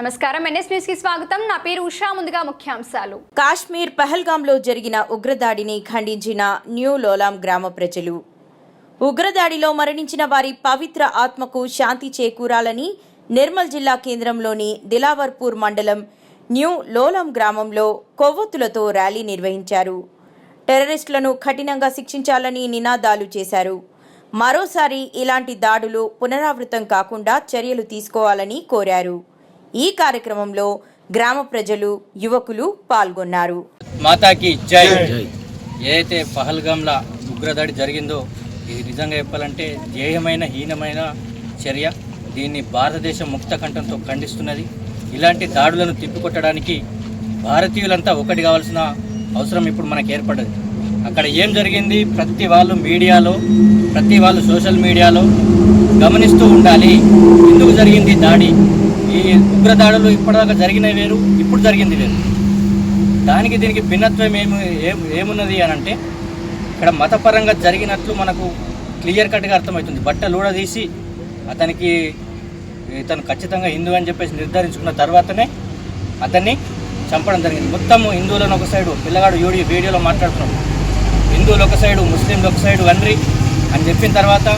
నమస్కారం NS news కి స్వాగతం. నా పేరు ఉషా. ముందుగా ముఖ్యాంశాలు. కాశ్మీర్ పహల్గాంలో జరిగిన ఉగ్రదాడిని ఖండించిన న్యూ లోలాం గ్రామ ప్రజలు. ఉగ్రదాడిలో మరణించిన వారి పవిత్ర ఆత్మకు శాంతి చేకూరాలని నిర్మల్ జిల్లా కేంద్రంలోని దిలావర్పూర్ మండలం న్యూ లోలాం గ్రామంలో కొవ్వొత్తులతో ర్యాలీ నిర్వహించారు. టెర్రరిస్టులను కఠినంగా శిక్షించాలని నినాదాలు చేశారు. మరోసారి ఇలాంటి దాడులు పునరావృతం కాకుండా చర్యలు తీసుకోవాలని కోరారు. ఈ కార్యక్రమంలో గ్రామ ప్రజలు, యువకులు పాల్గొన్నారు. మాతాకి జై. ఏదైతే పహల్గాంలో ఉగ్రదాడి జరిగిందో ఇది నిజంగా చెప్పాలంటే హీనమైన చర్య. దీన్ని భారతదేశం ముక్త కంఠంతో ఖండిస్తున్నది. ఇలాంటి దాడులను తిప్పికొట్టడానికి భారతీయులంతా ఒకటి కావాల్సిన అవసరం ఇప్పుడు మనకు ఏర్పడ్డది. అక్కడ ఏం జరిగింది ప్రతి వాళ్ళు మీడియాలో, ప్రతి వాళ్ళు సోషల్ మీడియాలో గమనిస్తూ ఉండాలి. ఎందుకు జరిగింది దాడి, ఈ ఉగ్రదాడులు ఇప్పటిదాకా జరిగినవి వేరు, ఇప్పుడు జరిగింది వేరు. దానికి దీనికి భిన్నత్వం ఏమున్నది అని అంటే ఇక్కడ మతపరంగా జరిగినట్లు మనకు క్లియర్ కట్గా అర్థమవుతుంది. బట్టలు ఊడదీసి ఇతను ఖచ్చితంగా హిందూ అని చెప్పేసి నిర్ధారించుకున్న తర్వాతనే అతన్ని చంపడం జరిగింది. మొత్తం హిందువులను ఒక సైడు, పిల్లగాడు వీడియోలో మాట్లాడుతున్నాడు, హిందువులు ఒక సైడు, ముస్లింలు ఒక సైడు వండ్రి అని చెప్పిన తర్వాత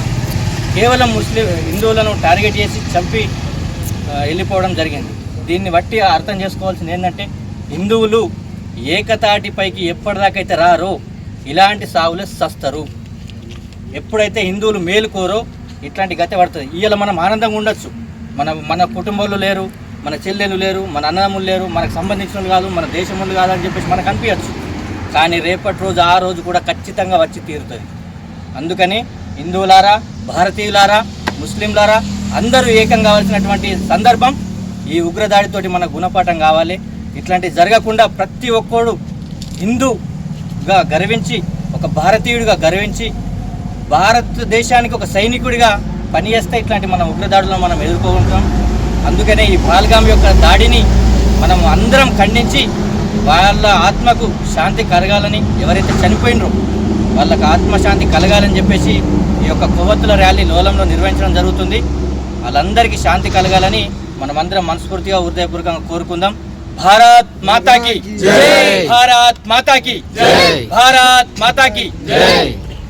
కేవలం హిందువులను టార్గెట్ చేసి చంపి వెళ్ళిపోవడం జరిగింది. దీన్ని బట్టి అర్థం చేసుకోవాల్సింది ఏంటంటే హిందువులు ఏకతాటిపైకి ఎప్పటిదాకైతే రారో ఇలాంటి సావులే సస్తారు. ఎప్పుడైతే హిందువులు మేలుకోరో ఇట్లాంటి గతి పడుతుంది. ఇవాళ మనం ఆనందంగా ఉండొచ్చు, మన కుటుంబంలో లేరు, మన చెల్లెలు లేరు, మన అన్నదమ్ములు లేరు, మనకు సంబంధించిన వాళ్ళు కాదు, మన దేశం వాళ్ళు కాదు అని చెప్పేసి మనకు అనిపించచ్చు. కానీ రేపటి రోజు ఆ రోజు కూడా ఖచ్చితంగా వచ్చి తీరుతుంది. అందుకని హిందువులారా, భారతీయులారా, ముస్లింలారా అందరూ ఏకం కావాల్సినటువంటి సందర్భం. ఈ ఉగ్రదాడితోటి మన గుణపాఠం కావాలి. ఇట్లాంటివి జరగకుండా ప్రతి ఒక్కడు హిందూగా గర్వించి, ఒక భారతీయుడిగా గర్వించి, భారతదేశానికి ఒక సైనికుడిగా పనిచేస్తే ఇట్లాంటి మన ఉగ్రదాడులను మనం ఎదుర్కొంటాం. అందుకనే ఈ పహల్గాం యొక్క దాడిని మనం అందరం ఖండించి వాళ్ళ ఆత్మకు శాంతి కలగాలని, ఎవరైతే చనిపోయినరో వాళ్ళకు ఆత్మశాంతి కలగాలని చెప్పేసి ఈ యొక్క కొవ్వొత్తుల ర్యాలీ లోలంలో నిర్వహించడం జరుగుతుంది. వాళ్ళందరికీ శాంతి కలగాలని మనమందరం మనస్ఫూర్తిగా హృదయపూర్వకంగా కోరుకుందాం. భారత్ మాతాకి జై. భారత్ మాతాకి జై. భారత్ మాతాకి జై.